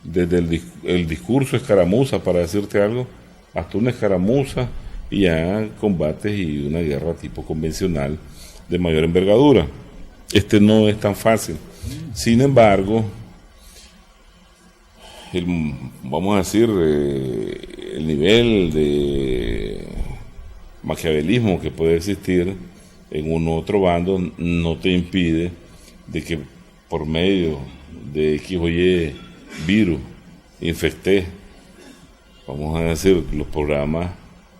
desde el discurso escaramuza, para decirte algo, hasta una escaramuza y ya combates y una guerra tipo convencional de mayor envergadura. No es tan fácil. Sin embargo, vamos a decir, el nivel de maquiavelismo que puede existir en uno u otro bando no te impide de que por medio de X o Y virus infecté, vamos a decir, los programas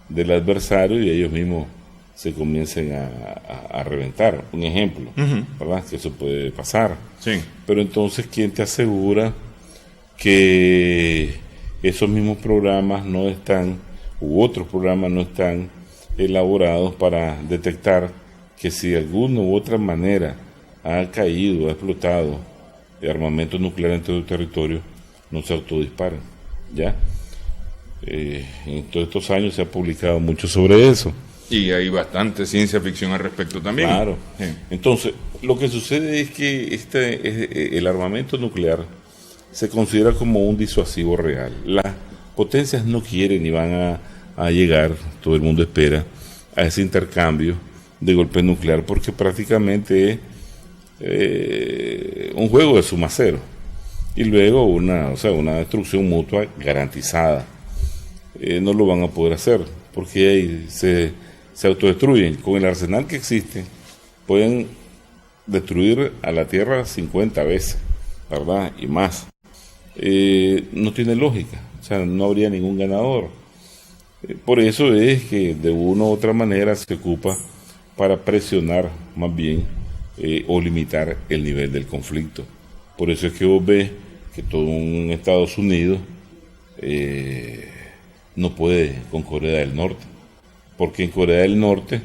del adversario y ellos mismos se comiencen a reventar. Un ejemplo, ¿verdad? Que eso puede pasar. Sí. Pero entonces, ¿quién te asegura que esos mismos programas no están, u otros programas no están elaborados para detectar que si de alguna u otra manera ha caído, ha explotado el armamento nuclear en todo el territorio, no se autodisparen? ¿Ya? En todos estos años se ha publicado mucho sobre eso. Y hay bastante ciencia ficción al respecto también. Claro. Sí. Entonces, lo que sucede es que el armamento nuclear se considera como un disuasivo real. Las potencias no quieren ni van a llegar, todo el mundo espera, a ese intercambio de golpe nuclear, porque prácticamente es un juego de suma cero. Y luego una destrucción mutua garantizada. No lo van a poder hacer, porque ahí se autodestruyen. Con el arsenal que existe, pueden destruir a la Tierra 50 veces, ¿verdad? Y más. No tiene lógica, o sea, no habría ningún ganador. Por eso es que de una u otra manera se ocupa para presionar más bien o limitar el nivel del conflicto. Por eso es que vos ves que todo en Estados Unidos no puede con Corea del Norte, porque en Corea del Norte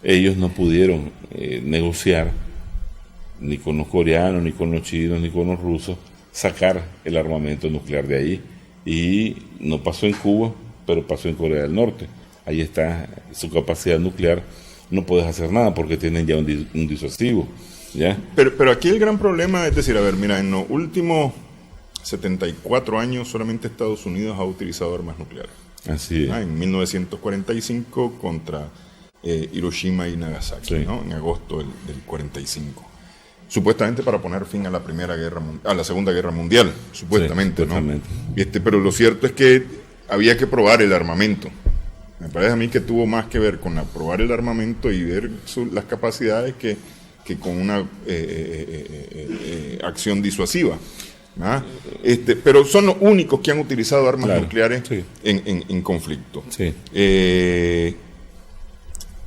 ellos no pudieron negociar ni con los coreanos, ni con los chinos, ni con los rusos, sacar el armamento nuclear de ahí. Y no pasó en Cuba, pero pasó en Corea del Norte. Ahí está su capacidad nuclear, no puedes hacer nada porque tienen ya un disuasivo, ¿ya? Pero aquí el gran problema es decir, a ver, mira, en los últimos 74 años solamente Estados Unidos ha utilizado armas nucleares. Así es. En 1945 contra Hiroshima y Nagasaki, sí, ¿no? En agosto del 45. Supuestamente para poner fin a la Segunda Guerra Mundial, supuestamente, sí, ¿no? Pero lo cierto es que había que probar el armamento. Me parece a mí que tuvo más que ver con probar el armamento y ver las capacidades que con una acción disuasiva. ¿Ah? Pero son los únicos que han utilizado armas, claro, nucleares, sí, en conflicto. Sí.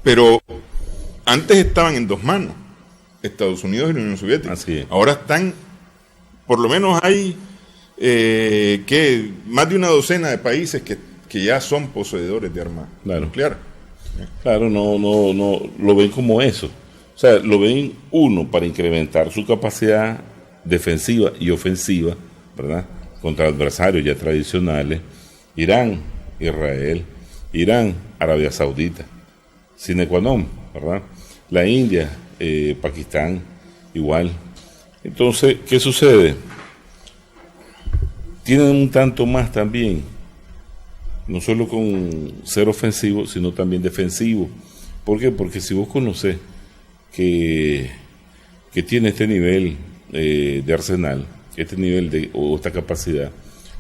Pero antes estaban en dos manos. Estados Unidos y la Unión Soviética. Así es. Ahora están, por lo menos hay más de una docena de países que ya son poseedores de armas nucleares. Claro, no lo ven como eso. O sea, lo ven uno para incrementar su capacidad defensiva y ofensiva, ¿verdad?, contra adversarios ya tradicionales. Irán, Israel, Irán, Arabia Saudita, sine qua non, ¿verdad? La India, Pakistán, igual. Entonces, ¿qué sucede? Tienen un tanto más también, no solo con ser ofensivo, sino también defensivo. ¿Por qué? Porque si vos conocés que tiene este nivel de arsenal, este nivel o esta capacidad,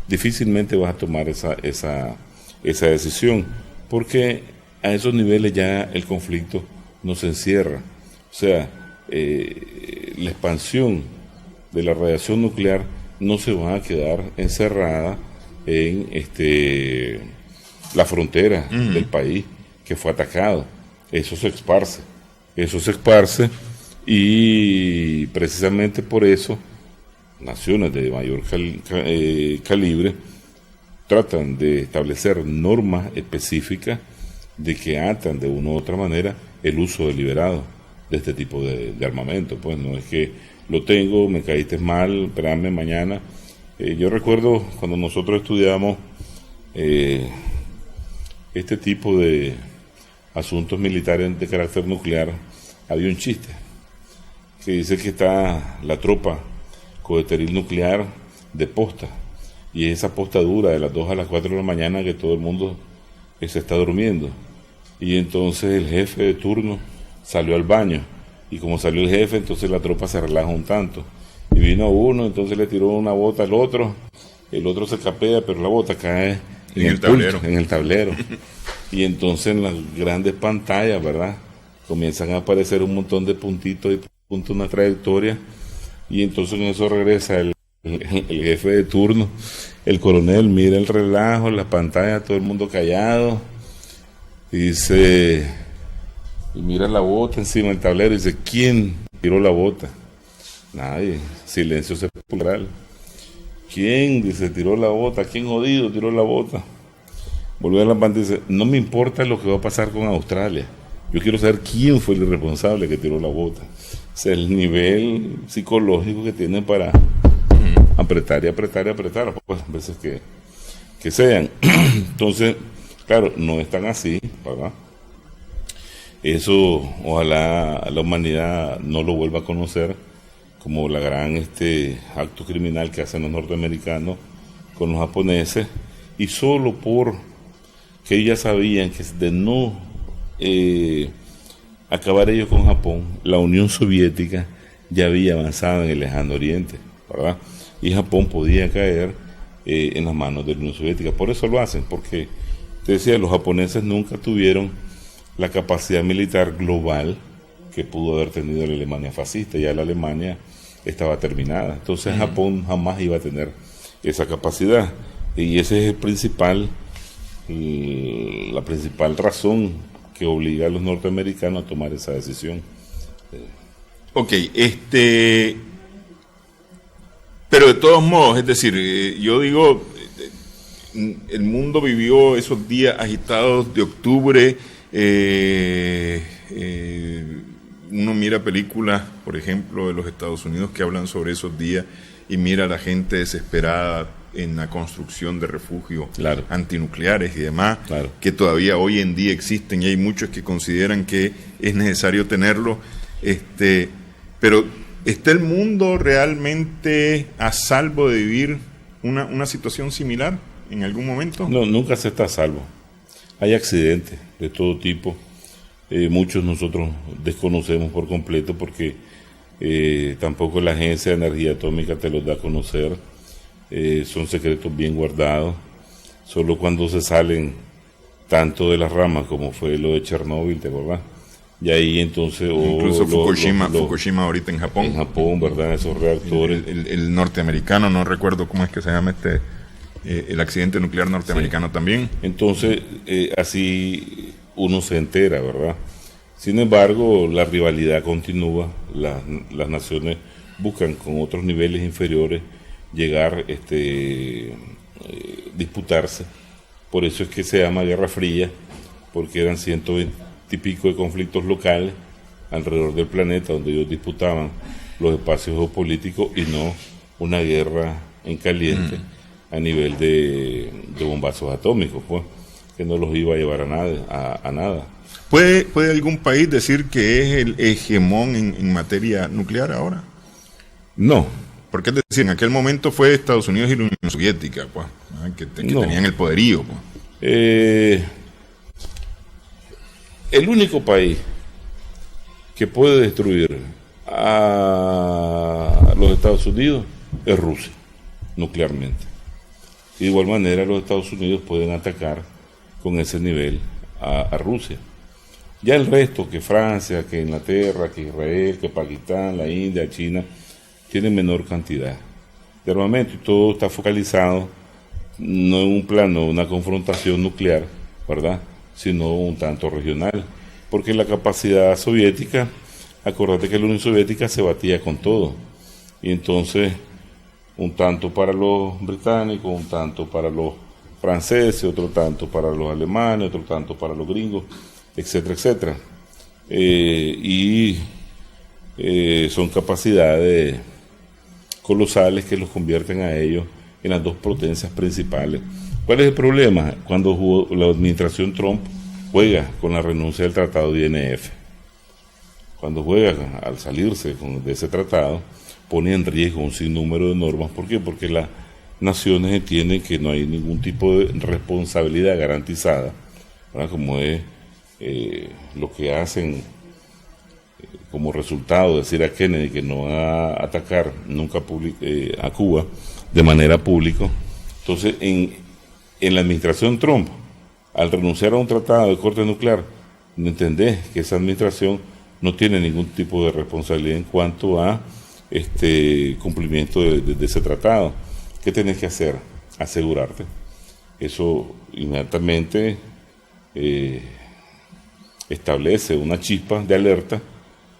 difícilmente vas a tomar esa decisión, porque a esos niveles ya el conflicto no se encierra. O sea, la expansión de la radiación nuclear no se va a quedar encerrada en la frontera del país que fue atacado. Eso se esparce y precisamente por eso naciones de mayor calibre tratan de establecer normas específicas de que atan de una u otra manera el uso deliberado de este tipo de armamento. Pues no es que lo tengo, me caíste mal, espérame mañana. Yo recuerdo cuando nosotros estudiamos este tipo de asuntos militares de carácter nuclear, había un chiste que dice que está la tropa coheteril nuclear de posta, y esa posta dura de las 2 a las 4 de la mañana que todo el mundo se está durmiendo, y entonces el jefe de turno salió al baño, y como salió el jefe, entonces la tropa se relaja un tanto, y vino uno, entonces le tiró una bota al otro, el otro se capea, pero la bota cae en el tablero. Y entonces en las grandes pantallas, ¿verdad?, comienzan a aparecer un montón de puntitos y puntos, una trayectoria, y entonces en eso regresa el jefe de turno, el coronel, mira el relajo, la pantalla, todo el mundo callado, y dice, y mira la bota encima del tablero, y dice, ¿quién tiró la bota? Nadie, silencio sepulcral. ¿Quién? Dice, tiró la bota. ¿Quién jodido tiró la bota? Volvió a la pantalla y dice, no me importa lo que va a pasar con Australia. Yo quiero saber quién fue el responsable que tiró la bota. O sea, el nivel psicológico que tienen para apretar y apretar y apretar, pues, a veces que sean. Entonces, claro, no es tan así, ¿verdad? Eso, ojalá la humanidad no lo vuelva a conocer como la gran acto criminal que hacen los norteamericanos con los japoneses, y solo por que ellos sabían que de no acabar ellos con Japón, la Unión Soviética ya había avanzado en el lejano oriente, ¿verdad? Y Japón podía caer en las manos de la Unión Soviética. Por eso lo hacen, porque te decía, los japoneses nunca tuvieron la capacidad militar global que pudo haber tenido la Alemania fascista. Ya la Alemania estaba terminada, entonces Japón jamás iba a tener esa capacidad, y ese es la principal razón que obliga a los norteamericanos a tomar esa decisión. Ok, pero de todos modos, es decir, yo digo, el mundo vivió esos días agitados de octubre. Uno mira películas, por ejemplo, de los Estados Unidos que hablan sobre esos días, y mira a la gente desesperada en la construcción de refugios antinucleares y demás, que todavía hoy en día existen, y hay muchos que consideran que es necesario tenerlo. Pero ¿está el mundo realmente a salvo de vivir una situación similar en algún momento? No, nunca se está a salvo. Hay accidentes de todo tipo. Muchos nosotros desconocemos por completo, porque tampoco la Agencia de Energía Atómica te los da a conocer. Son secretos bien guardados. Solo cuando se salen tanto de las ramas, como fue lo de Chernóbil, ¿te acordás? Y ahí entonces... Incluso Fukushima ahorita en Japón. En Japón, ¿verdad? Esos reactores. El norteamericano, no recuerdo cómo es que se llama el accidente nuclear norteamericano también. Entonces, así uno se entera, ¿verdad? Sin embargo, la rivalidad continúa, las naciones buscan con otros niveles inferiores llegar, disputarse. Por eso es que se llama Guerra Fría, porque eran 120 y pico de conflictos locales alrededor del planeta donde ellos disputaban los espacios geopolíticos y no una guerra en caliente a nivel de bombazos atómicos, pues, que no los iba a llevar a nada. ¿Puede algún país decir que es el hegemón en materia nuclear ahora? No. Porque es decir, en aquel momento fue Estados Unidos y la Unión Soviética, pues, que tenían el poderío. Pues. El único país que puede destruir a los Estados Unidos es Rusia, nuclearmente. Y de igual manera los Estados Unidos pueden atacar con ese nivel a Rusia. Ya el resto, que Francia, que Inglaterra, que Israel, que Pakistán, la India, China, tienen menor cantidad de armamento y todo está focalizado no en un plano, una confrontación nuclear, ¿verdad?, sino un tanto regional, porque la capacidad soviética, acordate que la Unión Soviética se batía con todo, y entonces un tanto para los británicos, un tanto para los franceses, otro tanto para los alemanes, otro tanto para los gringos, etcétera, etcétera. Son capacidades colosales que los convierten a ellos en las dos potencias principales. ¿Cuál es el problema? Cuando la administración Trump juega con la renuncia del tratado de INF. Cuando juega al salirse de ese tratado, pone en riesgo un sinnúmero de normas. ¿Por qué? Porque las naciones entienden que no hay ningún tipo de responsabilidad garantizada, ¿verdad?, como es lo que hacen como resultado de decir a Kennedy que no va a atacar nunca a Cuba de manera pública. Entonces, en la administración Trump, al renunciar a un tratado de corte nuclear, no entendés que esa administración no tiene ningún tipo de responsabilidad en cuanto a cumplimiento de ese tratado. ¿Qué tenés que hacer? Asegurarte. Eso inmediatamente establece una chispa de alerta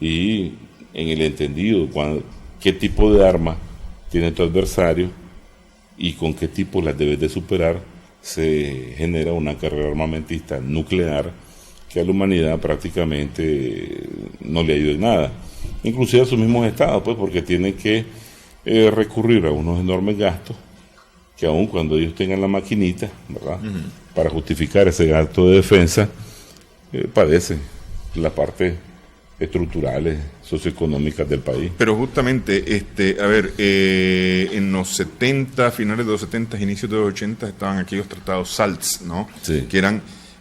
y en el entendido qué tipo de armas tiene tu adversario y con qué tipo las debes de superar, se genera una carrera armamentista nuclear que a la humanidad prácticamente no le ayuda en nada, inclusive a sus mismos estados, pues, porque tienen que recurrir a unos enormes gastos que aun cuando ellos tengan la maquinita, ¿verdad?, para justificar ese gasto de defensa, padecen la parte estructurales, socioeconómicas del país. Pero justamente, en los 70, finales de los 70, inicios de los 80, estaban aquellos tratados SALT, ¿no? Sí.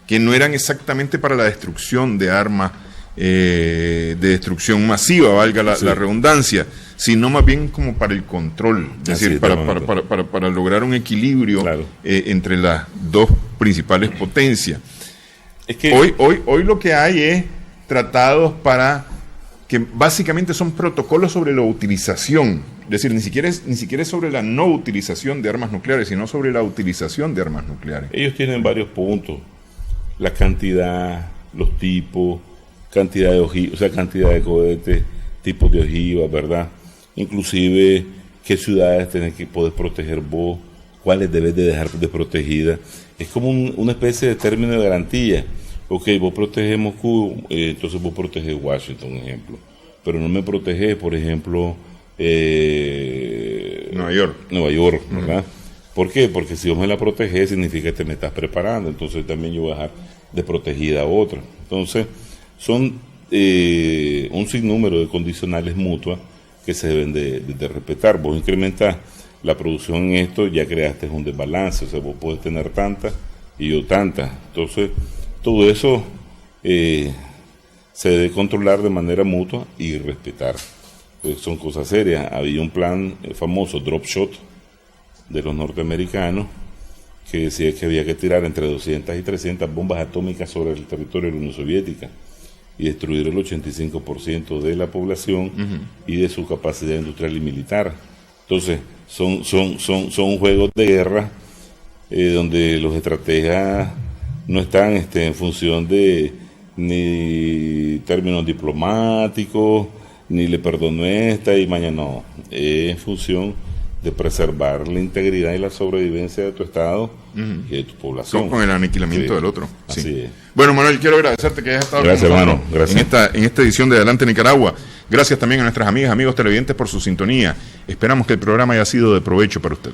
Que no eran exactamente para la destrucción de armas, de destrucción masiva, valga la redundancia, sino más bien como para el control, es decir, para lograr un equilibrio, claro, entre las dos principales potencias. Es que hoy lo que hay es tratados que básicamente son protocolos sobre la utilización, es decir, ni siquiera es sobre la no utilización de armas nucleares, sino sobre la utilización de armas nucleares. Ellos tienen varios puntos: la cantidad, los tipos, cantidad de ojivas, o sea, cantidad de cohetes, tipos de ojivas, ¿verdad? Inclusive qué ciudades tenés que poder proteger vos, cuáles debes de dejar desprotegidas. Es como una especie de término de garantía. Ok, vos protegés Moscú, entonces vos protegés Washington, ejemplo. Pero no me protegés, por ejemplo, Nueva York, ¿verdad? ¿Por qué? Porque si vos me la protegés, significa que te me estás preparando. Entonces también yo voy a dejar desprotegida a otra. Entonces, son un sinnúmero de condicionales mutuas que se deben de respetar. Vos incrementás la producción en esto, ya creaste un desbalance. O sea, vos podés tener tantas y yo tantas. Entonces, todo eso se debe controlar de manera mutua y respetar. Pues son cosas serias. Había un plan famoso, Drop Shot, de los norteamericanos, que decía que había que tirar entre 200 y 300 bombas atómicas sobre el territorio de la Unión Soviética y destruir el 85% de la población y de su capacidad industrial y militar. Entonces, son juegos de guerra donde los estrategas no están en función de ni términos diplomáticos, ni le perdono esta y mañana no. Es en función de preservar la integridad y la sobrevivencia de tu Estado y de tu población. Con el aniquilamiento del otro. Así Sí. es. Bueno, Manuel, quiero agradecerte que hayas estado Gracias, con nosotros hermano. Gracias. en esta edición de Adelante Nicaragua. Gracias también a nuestras amigas, amigos televidentes por su sintonía. Esperamos que el programa haya sido de provecho para usted.